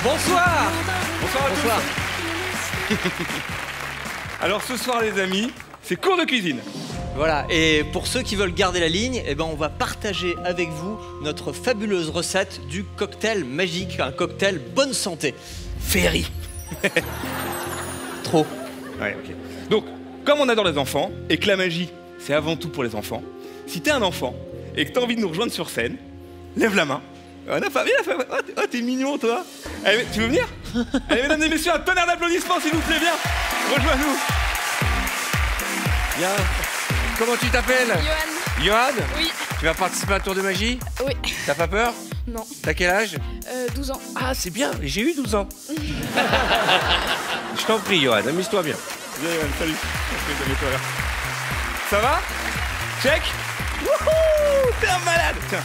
Bonsoir. Bonsoir à tous. Alors ce soir les amis, c'est cours de cuisine. Voilà, et pour ceux qui veulent garder la ligne, eh ben on va partager avec vous notre fabuleuse recette du cocktail magique, un cocktail bonne santé. Ferry. Trop. Ouais, ok. Donc, comme on adore les enfants, et que la magie, c'est avant tout pour les enfants, si t'es un enfant et que t'as envie de nous rejoindre sur scène, lève la main. Oh, oh, t'es mignon, toi. Allez, tu veux venir? Allez, mesdames et messieurs, un tonnerre d'applaudissements, s'il vous plaît, viens. Rejoins-nous. Bien. Comment tu t'appelles? Johan. Johan? Oui. Tu vas participer à un tour de magie? Oui. T'as pas peur? Non. T'as quel âge? 12 ans. Ah, c'est bien, j'ai eu 12 ans. Je t'en prie, Johan, amuse-toi bien. Viens, Johan, salut. Ok, mets-toi là. Ça va? Check. Wouhou, t'es un malade. Tiens,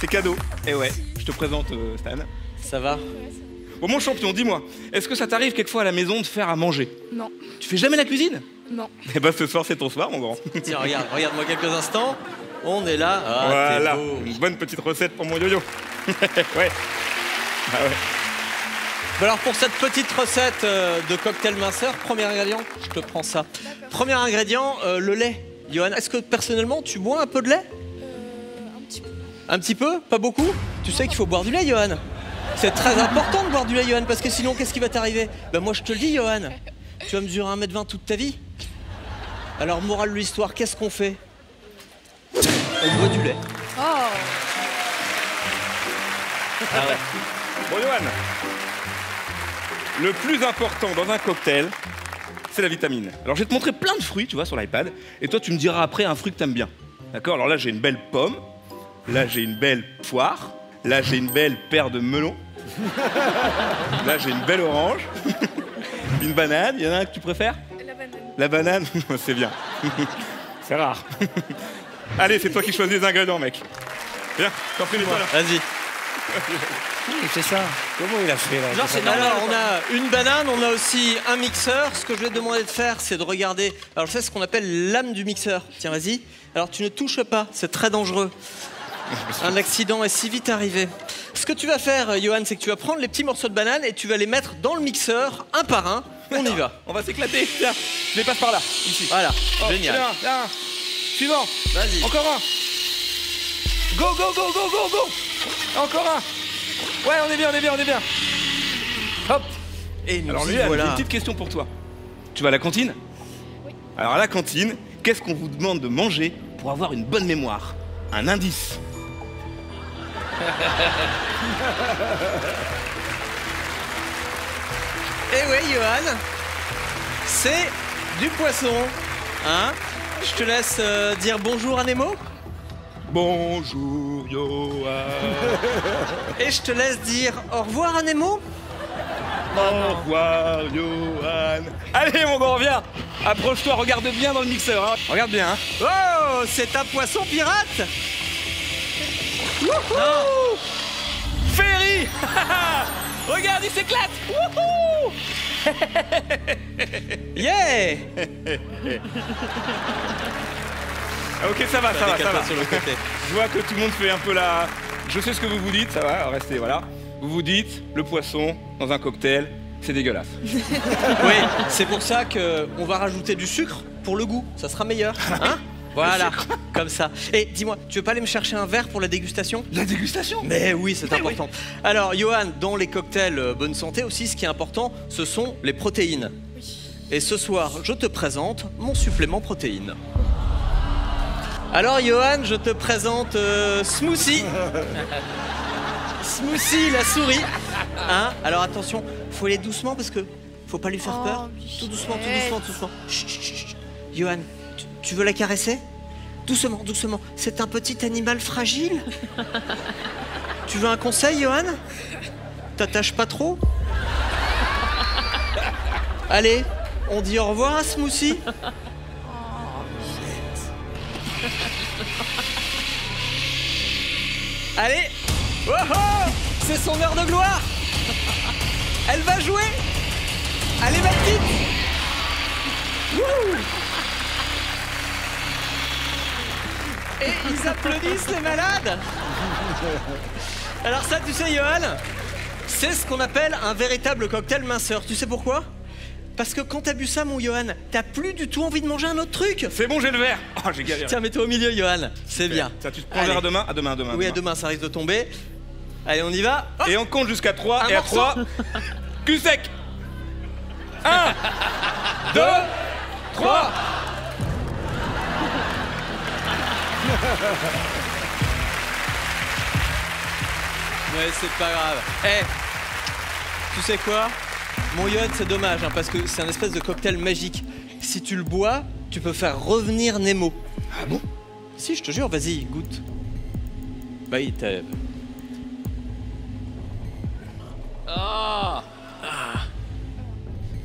c'est cadeau. Et ouais, je te présente Stan. Ça va? Bon, mon champion, dis-moi, est-ce que ça t'arrive quelquefois à la maison de faire à manger? Non. Tu fais jamais la cuisine? Non. Eh ben ce soir, c'est ton soir, mon grand. Tiens, regarde-moi quelques instants. On est là. Ah, voilà, t'es beau. une bonne petite recette pour mon yo-yo. Ouais. Ah ouais. Bon, alors pour cette petite recette de cocktail minceur, premier ingrédient, je te prends ça. Premier ingrédient, le lait. Johan, est-ce que personnellement tu bois un peu de lait? Un petit peu. Un petit peu? Pas beaucoup? Tu sais qu'il faut boire du lait, Johan. C'est très important de boire du lait, Johan, parce que sinon, qu'est-ce qui va t'arriver? Ben moi, je te le dis, Johan. Tu vas mesurer 1m20 toute ta vie. Alors, morale de l'histoire, qu'est-ce qu'on fait? On boit du lait. Oh. Ah ouais. Bon, Johan, le plus important dans un cocktail, c'est la vitamine. Alors, je vais te montrer plein de fruits, tu vois, sur l'iPad, et toi, tu me diras après un fruit que t'aimes bien. D'accord? Alors là, j'ai une belle pomme, là, j'ai une belle poire, là, j'ai une belle paire de melons, là, j'ai une belle orange, une banane. Il y en a un que tu préfères? La banane. La banane, c'est bien. C'est rare. Allez, c'est toi qui choisis les ingrédients, mec. Viens, t'en prie, mets-toi là. Vas-y. Il fait ça. Comment il a fait là? Genre, alors, on a une banane, on a aussi un mixeur. Ce que je vais te demander de faire, c'est de regarder. Alors, c'est ce qu'on appelle l'âme du mixeur. Tiens, vas-y. Alors, tu ne touches pas, c'est très dangereux. Un accident est si vite arrivé. Ce que tu vas faire, Johan, c'est que tu vas prendre les petits morceaux de banane et tu vas les mettre dans le mixeur, un par un. On y va. On va s'éclater. Tiens, je les passe par là, ici. Voilà, Oh, génial. Tiens. Suivant. Vas-y. Encore un. Go, go, go, go, go, go. Encore un. Ouais, on est bien. Hop. Et nous Alors y lui, j'ai voilà. une petite question pour toi. Tu vas à la cantine? Oui. Alors à la cantine, qu'est-ce qu'on vous demande de manger pour avoir une bonne mémoire? Un indice. Eh ouais, Johan, c'est du poisson. Hein? Je te laisse dire bonjour à Nemo. Bonjour, Johan. Et je te laisse dire au revoir à Nemo. Au revoir, Johan. Allez, mon grand, viens. Approche-toi, regarde bien dans le mixeur. Hein. Regarde bien. Hein. Oh, c'est un poisson pirate. Wouhou! Ferry. Regarde, il s'éclate. Wouhou. Yeah! Ah, ok, ça va. Sur le côté. Je vois que tout le monde fait un peu la... Je sais ce que vous vous dites, ça va, restez, voilà. Vous vous dites, le poisson dans un cocktail, c'est dégueulasse. Oui, c'est pour ça qu'on va rajouter du sucre pour le goût. Ça sera meilleur. Hein? Voilà, comme ça. Et dis-moi, tu veux pas aller me chercher un verre pour la dégustation? La dégustation? Mais oui, c'est important. Alors, Johan, dans les cocktails bonne santé aussi, ce qui est important, ce sont les protéines. Et ce soir, je te présente mon supplément protéines. Alors, Johan, je te présente Smoothie. Smoothie, la souris. Hein? Alors, attention, faut aller doucement parce que faut pas lui faire peur. Tout doucement. Chut, chut, chut. Johan, tu veux la caresser? Doucement. C'est un petit animal fragile. Tu veux un conseil, Johan? T'attaches pas trop? Allez, on dit au revoir à Smoothie. Allez. Oh oh, c'est son heure de gloire. Elle va jouer. Allez, ma petite. Wouh. Et ils applaudissent, les malades. Alors ça, tu sais, Johan, C'est ce qu'on appelle un véritable cocktail minceur. Tu sais pourquoi? Parce que quand t'as bu ça, mon Johan, t'as plus du tout envie de manger un autre truc. C'est bon, j'ai le verre. Oh, j'ai galéré. Tiens, mets-toi au milieu, Johan. C'est bien. Ça, tu te prends le verre à demain? À demain, à demain. Oui, à demain, ça risque de tomber. Allez, on y va. Hop. Et on compte jusqu'à 3. Un Et à morceau. 3, cul sec. 1, 2, 3. Ouais, c'est pas grave. Eh, tu sais quoi? Mon Johan, c'est dommage, hein, parce que c'est un espèce de cocktail magique. Si tu le bois, tu peux faire revenir Nemo. Ah bon? Si, je te jure, vas-y, goûte. Bah, il t'a...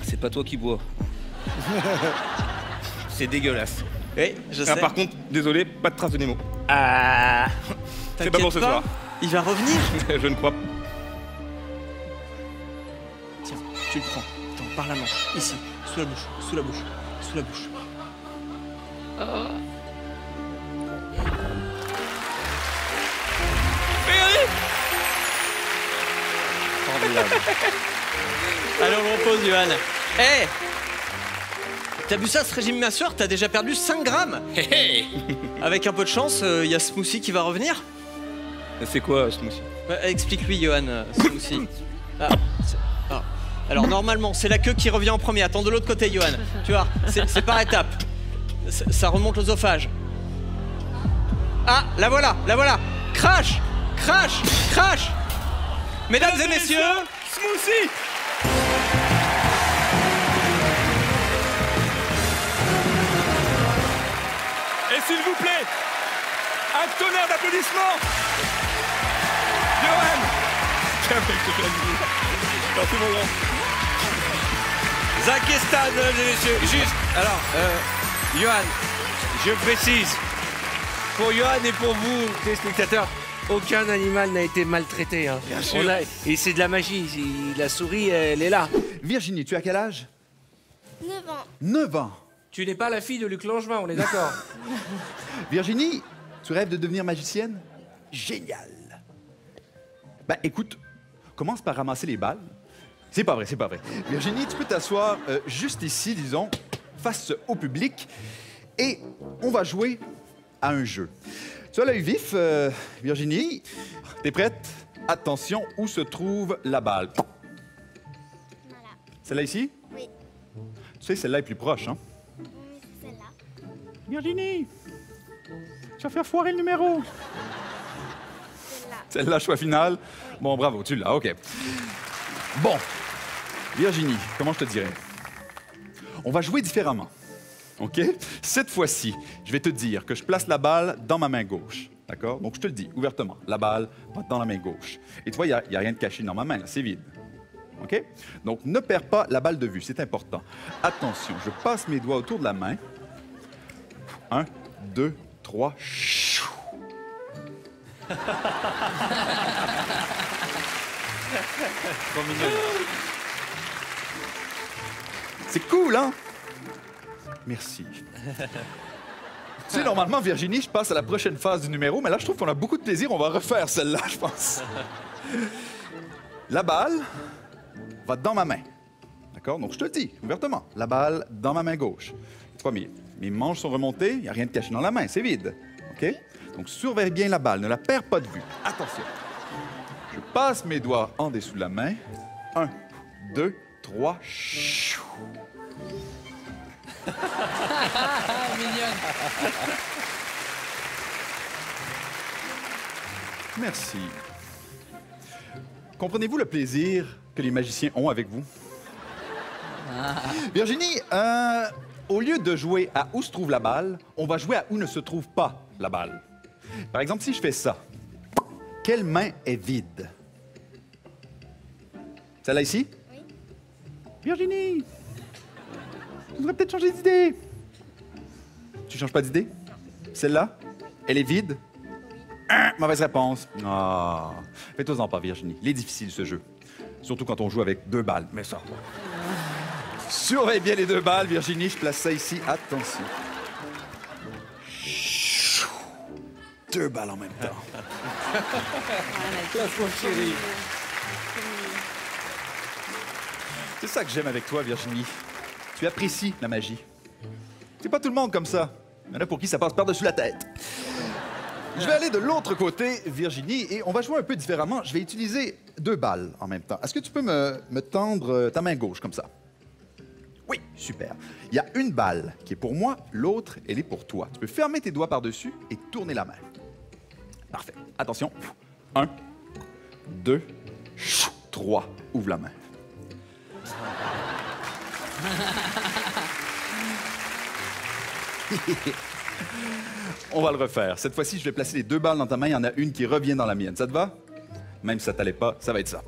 C'est pas toi qui bois. C'est dégueulasse. Oui, je sais. Ah, par contre, désolé, pas de trace de Nemo. C'est pas pour ce T'inquiète soir. Il va revenir. Je ne crois pas. Tiens, tu le prends. Attends, par la main. Ici, sous la bouche, sous la bouche, sous la bouche. Formidable. Allez, on le repose, Johan. Hé, t'as bu ça, ce régime minceur, t'as déjà perdu 5 grammes. Avec un peu de chance, il y a Smoothie qui va revenir. C'est quoi, ce smoothie? Explique-lui, Johan, Smoothie. Ah. Alors, normalement, c'est la queue qui revient en premier. Attends de l'autre côté, Johan. Tu vois, c'est par étapes. Ça remonte l'œsophage. Ah, la voilà, la voilà. Crash, crash, crash. Mesdames et messieurs, Smoothie. Et s'il vous plaît, un tonnerre d'applaudissements. Johan. Tiens, mec, je te fais la vidéo. Merci, mon grand. Zach Estan, mesdames et messieurs. Juste, alors, Johan, je précise, pour Johan et pour vous, téléspectateurs, aucun animal n'a été maltraité. Hein. Bien sûr. Et c'est de la magie. La souris, elle est là. Virginie, tu as quel âge? 9 ans. 9 ans. Tu n'es pas la fille de Luc Langevin, on est d'accord. Virginie, tu rêves de devenir magicienne? Génial. Ben écoute, commence par ramasser les balles. C'est pas vrai, c'est pas vrai. Virginie, tu peux t'asseoir juste ici, disons, face au public, et on va jouer à un jeu. Tu as l'œil vif, Virginie. T'es prête? Attention, où se trouve la balle? Voilà. Celle-là ici? Oui. Tu sais, celle-là est plus proche, hein? Oui, c'est celle-là. Virginie, tu vas faire foirer le numéro. Celle-là. Celle-là, choix final. Bon, bravo, tu l'as, OK. Bon, Virginie, comment je te dirais? On va jouer différemment, OK? Cette fois-ci, je vais te dire que je place la balle dans ma main gauche, d'accord? Donc, je te le dis ouvertement, la balle va dans la main gauche. Et tu vois, il n'y a rien de caché dans ma main, là, c'est vide. OK? Donc, ne perds pas la balle de vue, c'est important. Attention, je passe mes doigts autour de la main. 1, 2, 3, chou. trop mignon. C'est cool, hein? Merci. Tu sais, normalement, Virginie, je passe à la prochaine phase du numéro, mais là, je trouve qu'on a beaucoup de plaisir. On va refaire celle-là, je pense. La balle va dans ma main. D'accord? Donc, je te le dis ouvertement. La balle dans ma main gauche. Tu vois, mes manches sont remontées. Il n'y a rien de caché dans la main. C'est vide. OK? Donc, surveille bien la balle. Ne la perds pas de vue. Attention. Je passe mes doigts en dessous de la main. 1, 2, 3. Chou. Merci. Comprenez-vous le plaisir que les magiciens ont avec vous? Virginie, au lieu de jouer à où se trouve la balle, on va jouer à où ne se trouve pas la balle. Par exemple, si je fais ça, quelle main est vide? Celle-là ici? Oui. Virginie, tu devrais peut-être changer d'idée. Tu changes pas d'idée? Celle-là? Elle est vide? Mauvaise réponse. Ah. Fais-toi-en pas, Virginie. Il est difficile, ce jeu. Surtout quand on joue avec 2 balles. Mais ça... Surveille bien les 2 balles, Virginie. Je place ça ici. Attention. Chou. 2 balles en même temps. La pauvre chérie. C'est ça que j'aime avec toi, Virginie. Tu apprécies la magie. C'est pas tout le monde comme ça. Il y en a pour qui ça passe par-dessus la tête. Je vais aller de l'autre côté, Virginie, et on va jouer un peu différemment. Je vais utiliser 2 balles en même temps. Est-ce que tu peux me tendre ta main gauche comme ça? Oui, super. Il y a une balle qui est pour moi, l'autre, elle est pour toi. Tu peux fermer tes doigts par-dessus et tourner la main. Parfait. Attention. 1, 2, 3. Ouvre la main. On va le refaire. Cette fois-ci, je vais placer les 2 balles dans ta main. Il y en a une qui revient dans la mienne. Ça te va? Même si ça t'allait pas, ça va être ça.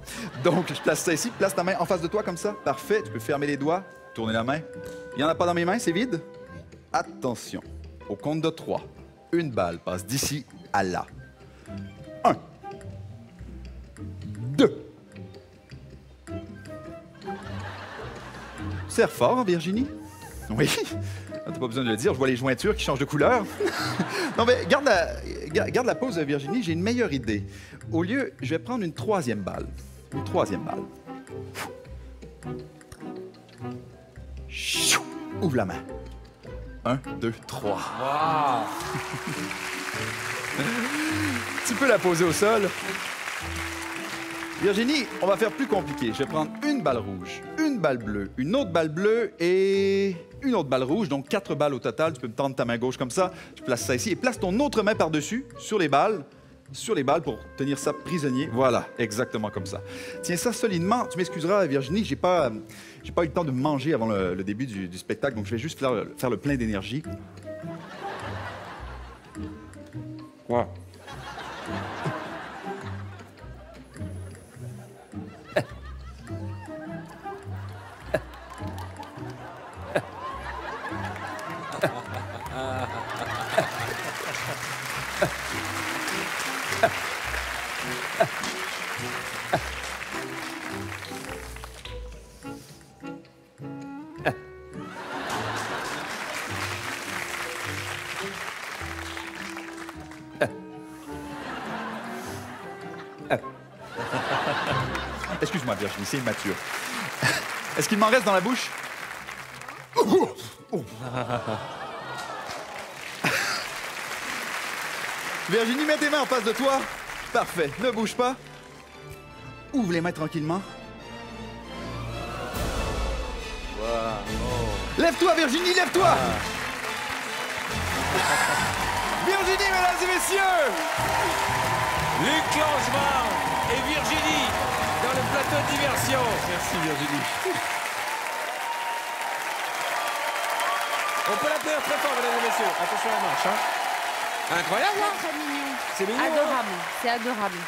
Donc, je place ça ici. Place ta main en face de toi comme ça. Parfait. Tu peux fermer les doigts, tourner la main. Il n'y en a pas dans mes mains, c'est vide? Attention. Au compte de 3. Une balle passe d'ici à là. 1. 2. Serre fort, hein, Virginie? Oui. T'as pas besoin de le dire, je vois les jointures qui changent de couleur. Non, mais garde la pause, Virginie, j'ai une meilleure idée. Au lieu, je vais prendre une 3e balle. Une 3e balle. Chou! Ouvre la main. 1, 2, 3. Tu peux la poser au sol. Virginie, on va faire plus compliqué. Je vais prendre une balle rouge, une balle bleue, une autre balle bleue et une autre balle rouge. Donc 4 balles au total. Tu peux me tendre ta main gauche comme ça. Tu places ça ici et place ton autre main par-dessus, sur les balles pour tenir ça prisonnier. Voilà, exactement comme ça. Tiens ça solidement. Tu m'excuseras, Virginie, j'ai pas eu le temps de manger avant le début du spectacle, donc je vais juste faire le plein d'énergie. Quoi? Excuse-moi, Virginie, c'est immature. Est-ce qu'il m'en reste dans la bouche? Virginie, mets tes mains en face de toi. Parfait. Ne bouge pas. Ouvre les mains tranquillement. Lève-toi, Virginie, lève-toi. Virginie, mesdames et messieurs. Luc Langevin et Virginie dans le plateau de diversion. Merci, Virginie. On peut l'applaudir très fort, mesdames et messieurs. Attention à la marche, hein. Incroyable, hein? Très mignon. C'est mignon, hein? Adorable. C'est adorable.